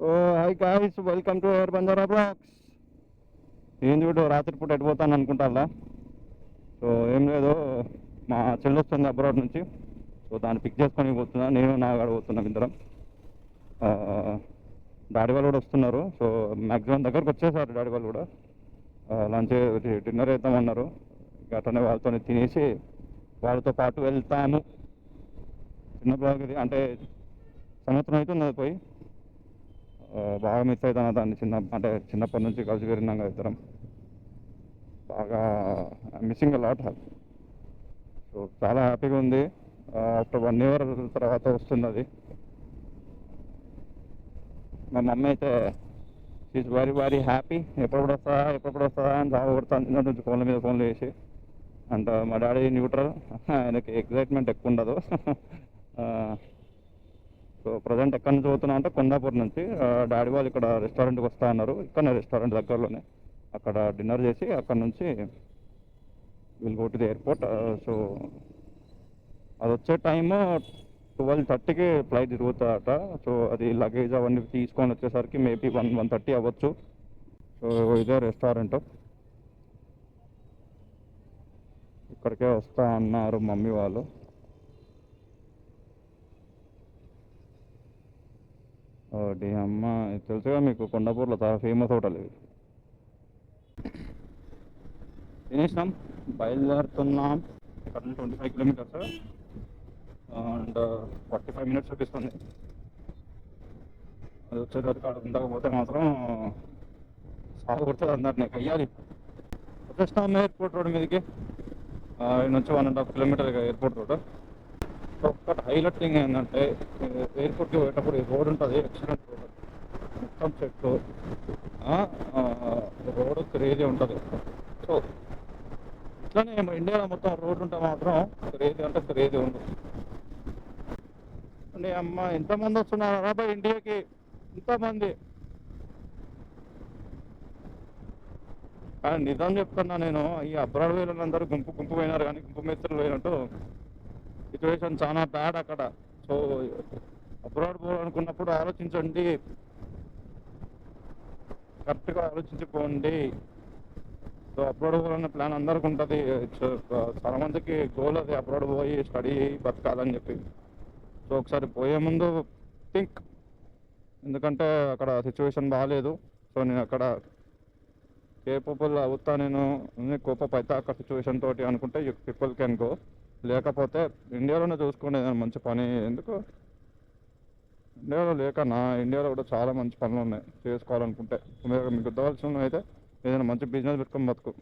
So hi guys, welcome to our Banjara blogs. ఏం చూడు రాత్రిపూట ఎడిపోతాను అనుకుంటా. సో ఏం లేదు, మా చెల్లి వస్తుంది అబ్రాడ్ నుంచి. సో దాన్ని పిక్ చేసుకొని పోతున్నా, నేను నా గాడు పోతున్నాం ఇద్దరం. డాడీ వాళ్ళు కూడా వస్తున్నారు. సో మ్యాక్సిమం దగ్గరకు వచ్చేసారు డాడీ వాళ్ళు కూడా. లంచ్ డిన్నర్ అవుతామన్నారు. అట్లనే వాళ్ళతో తినేసి వాళ్ళతో పాటు వెళ్తాను. చిన్న బ్లాగ్ ఇది, అంటే సంవత్సరం అవుతుంది అది పోయి. బాగా మిస్ అవుతాను దాన్ని, చిన్నప్పటి నుంచి కలిసి పెరిగినాం కదా ఇద్దరం. బాగా మిస్సింగ్ లాట్. సో చాలా హ్యాపీగా ఉంది. ఆఫ్టర్ 1 year తర్వాత వస్తుంది అది. మా మమ్మీ అయితే షీఈ్ వెరీ వెరీ హ్యాపీ. ఎప్పుడు వస్తుందా అని బాగా కొడతాను నిన్న నుంచి ఫోన్ల మీద ఫోన్లు చేసి. అండ్ మా డాడీ న్యూట్రల్, ఆయనకి ఎగ్జైట్మెంట్ ఎక్కువ ఉండదు. సో ప్రజెంట్ ఎక్కడి నుంచి పోతున్నా అంటే కొండాపూర్ నుంచి. డాడీ వాళ్ళు ఇక్కడ రెస్టారెంట్కి వస్తా అన్నారు, ఇక్కడనే రెస్టారెంట్ దగ్గరలోనే. అక్కడ డిన్నర్ చేసి అక్కడ నుంచి will go to the airport. So అది వచ్చే టైము 12:30కి ఫ్లైట్ తిరుగుతుందట. సో అది లగేజ్ అవన్నీ తీసుకొని వచ్చేసరికి మేబీ 1:30 అవ్వచ్చు. సో ఇదే రెస్టారెంట్, ఇక్కడికే వస్తా అన్నారు మమ్మీ వాళ్ళు. ఒకటి అమ్మ, తెలుసుగా మీకు కొండాపూర్లో చాలా ఫేమస్ హోటల్ ఇది. తినేసినాం, బయలుదేరుతున్నాం. ఇక్కడ నుంచి 25 kilometers అండ్ 45 minutes చూపిస్తుంది. అది వచ్చేసరికి అక్కడ ఉండకపోతే మాత్రం సాగు కొడుతుంది అందరినీ వెయ్యాలి. వచ్చేస్తాం ఎయిర్పోర్ట్ రోడ్ మీదకి. ఇక్కడ నుంచి 1.5 kilometers ఎయిర్పోర్ట్ రోడ్. ఒక్కటి హైలైట్ థింగ్ ఏంటంటే, ఎయిర్పోర్ట్కి పోయేటప్పుడు ఈ రోడ్ ఉంటుంది, ఎక్సలెంట్ రోడ్, మొత్తం చెట్లు, రోడ్ క్రేజీ ఉంటుంది. సో ఇట్లానే ఇండియాలో మొత్తం రోడ్ ఉంటే మాత్రం క్రేజీ అంటే క్రేజీ ఉంది. అంటే అమ్మ ఎంతమంది వస్తున్నారు రాబాయ్ ఇండియాకి, ఇంతమంది. కానీ నిజం చెప్తున్నా, నేను ఈ అబ్రాడ్ వేలందరూ గుంపు గుంపు పోయినారు, కానీ గుంపు మిత్రులు పోయినట్టు సిచ్యువేషన్ చాలా బ్యాడ్ అక్కడ. సో అబ్రాడ్ పోవాలనుకున్నప్పుడు ఆలోచించండి, కరెక్ట్గా ఆలోచించుకోండి. సో అబ్రాడ్ పోవాలన్న ప్లాన్ అందరికి ఉంటుంది. చాలా మందికి గోల్ అది, అబ్రాడ్ పోయి స్టడీ బతకాలని చెప్పి. సో ఒకసారి పోయే ముందు థింక్, ఎందుకంటే అక్కడ సిచ్యువేషన్ బాగాలేదు. సో నేను అక్కడ కేపబుల్ అవుతా, నేను కోపప్ అవుతా అక్కడ సిచ్యువేషన్ తోటి అనుకుంటే పీపుల్ కెన్ గో. లేకపోతే ఇండియాలోనే చూసుకోండి ఏదైనా మంచి పని. ఎందుకు ఇండియాలో లేకన్నా, ఇండియాలో కూడా చాలా మంచి పనులు ఉన్నాయి చేసుకోవాలనుకుంటే. మీకు వద్దవలసిన అయితే ఏదైనా మంచి బిజినెస్ పెట్టుకొని బతుకు.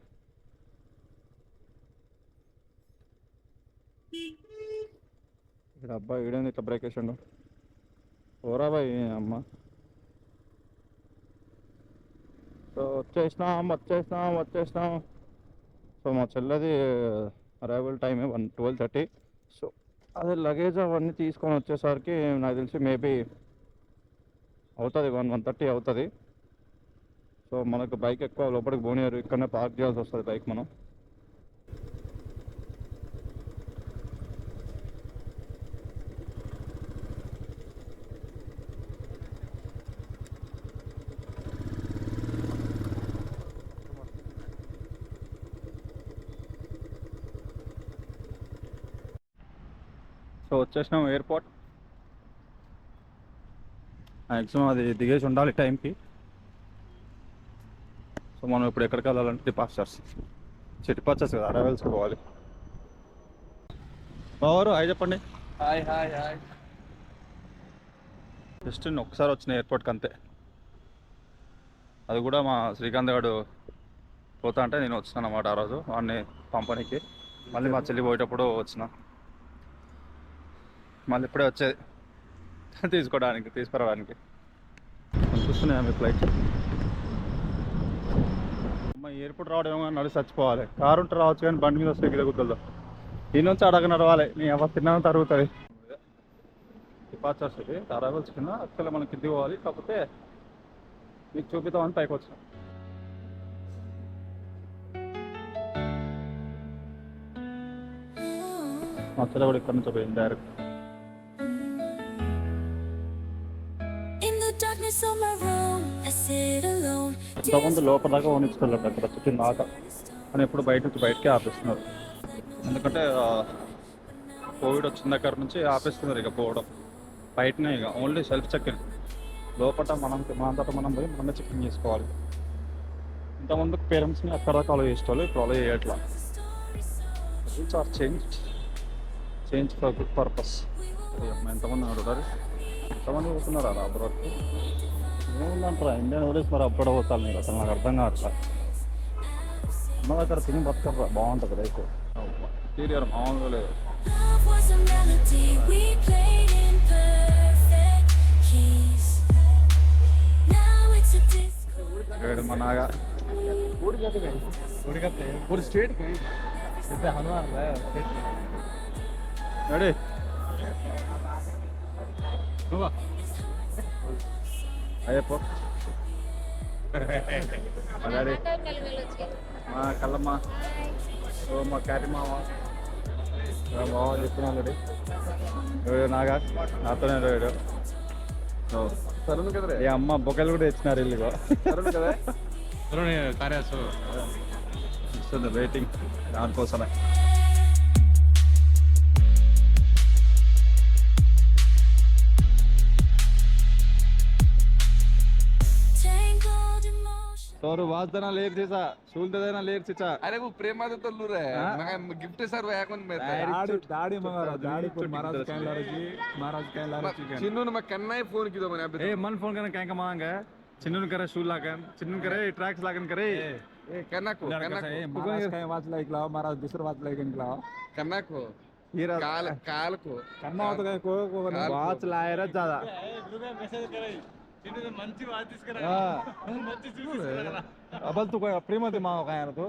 ఇక్కడ అబ్బాయి ఈడేంది ఇట్లా బ్రేక్ వేసిండు, ఓరా బాయ్ అమ్మ. సో వచ్చేసినాం. సో మా చెల్లెది అరైవల్ టైం 12:30. సో అదే లగేజ్ అవన్నీ తీసుకొని వచ్చేసరికి నాకు తెలిసి మేబీ అవుతుంది 1:30 అవుతుంది. సో మనకు బైక్ ఎక్కువ లోపలికి పోనీయారు, ఇక్కడనే పార్క్ చేయాల్సి వస్తుంది బైక్ మనం. సో వచ్చేసినాం ఎయిర్పోర్ట్. మ్యాక్సిమం అది దిగేసి ఉండాలి టైంకి. సో మనం ఇప్పుడు ఎక్కడికి వెళ్ళాలంటే డిపార్చర్స్ కదా, అరైవల్స్కి పోవాలి. బావారు హాయ్ చెప్పండి. Hi hi hi. జస్ట్ ఒకసారి వచ్చిన ఎయిర్పోర్ట్కి అంతే. అది కూడా మా శ్రీకాంత్ గారు పోతా అంటే నేను వచ్చినాను అన్నమాట ఆ రోజు వాడిని పంపనీకి. మళ్ళీ మా చెల్లి పోయేటప్పుడు వచ్చిన, మళ్ళీ ఇప్పుడే వచ్చేది తీసుకురావడానికి. చూస్తున్నాయా మీ ఫ్లైట్? అమ్మ ఎయిర్పోర్ట్ రావడం ఏమో నడిచి చచ్చిపోవాలి. కారు ఉంటే రావచ్చు కానీ బండి మీద వస్తే గిరగుద్దుల్లో ఈ నుంచి అడగ నడవాలి. నీ ఎవరు తిన్నా తరుగుతుంది. డిపార్చర్స్ ఇది అరైవల్స్ కింద. యాక్చువల్గా మనం కిందికి పోవాలి, కాకపోతే మీకు చూపిద్దామని పైకి వచ్చినాం. మా చెల్ల కూడా ఇక్కడ నుంచి పోయింది direct. Peace on my room, I sit alone. ఇంతకుముందు లోపల దాకా ఓనిచ్చుకోలేదు అక్కడ చుట్టూ దాకా కానీ ఇప్పుడు బయట నుంచి బయటకే ఆపేస్తున్నారు. ఎందుకంటే కోవిడ్ వచ్చిన దగ్గర నుంచి ఆపేస్తున్నారు ఇక పోవడం. బయటనే ఇక ఓన్లీ సెల్ఫ్ చెక్-ఇన్. లోపల మనంతటా మనం పోయి మనమే చెక్-ఇన్ చేసుకోవాలి. ఇంతకుముందు పేరెంట్స్ని అక్కడ దాకా అలో చేసేవాళ్ళు, ఇప్పుడు అలో చేయట్లా. Rules are change for good purpose. ఎంతమంది ఉన్నారు, ఎంతమంది పోతున్నారా అబ్రాడ్కి? ఏముందంటారా ఇండియన్ వదిలేసి మరి అబ్రాడ్ పోతాను మీరు, అసలు నాకు అర్థం కావట్లా. ఉన్న దగ్గర తిని బతకరా బాగుంటుంది లైఫ్. ఇంటీరియర్ మామూలుగా లేదు. Love was a melody we played in perfect keys. Now it's a disco. వేడు మనాగా రెడీ అయ్యప్పో డాడీ మా కల్లమ్మ మా క్యారీ మామ మామ చెప్తున్నాను రెడీ వేడు నాగా నాతోనే వేడు. ఏ అమ్మ బొక్కలు కూడా తెచ్చినారు ఇల్లుగా కదా ఇస్తుంది వెయిటింగ్ దానికోసమే. Tangled emotion. तोर वाज देना लेर चीचा शूल दे देना लेर चीचा. अरे वो प्रेमा तो लू रहा है मैं गिफ्ट सर वो कौन में दाढ़ी मंगा दाढ़ी पर महाराज कह ला रही महाराज कह ला रही चिन्नू ने मैं करना ही फोन की तो मैंने अभी ए मन फोन करना कहीं का मांग है चिन्नू ने करे शूल लागन चिन्नू करे ट्रैक्स लागन करे करना को महाराज कह वाचला इकला महाराज दूसरा वाचला इकला करना को हीरा काल काल को करना हो तो कहीं को वाच लाए रे ज्यादा अब तू कोई प्रेमा दे मांगो कहाँ तो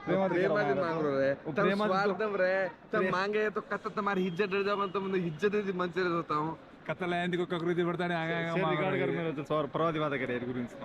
प्रेमा दी मांग रहे प्रेमा स्वार्थम रहे तब मांगे तो कत तुम्हारी इज्जत डर जाओ तो मैं इज्जत दी मन से होता हूँ कत्तला ఏంది కుక్క కృతి పడతానే ఆగా రికార్డ్ कर मेरे तो सौर परवादी बात करे गुरुजी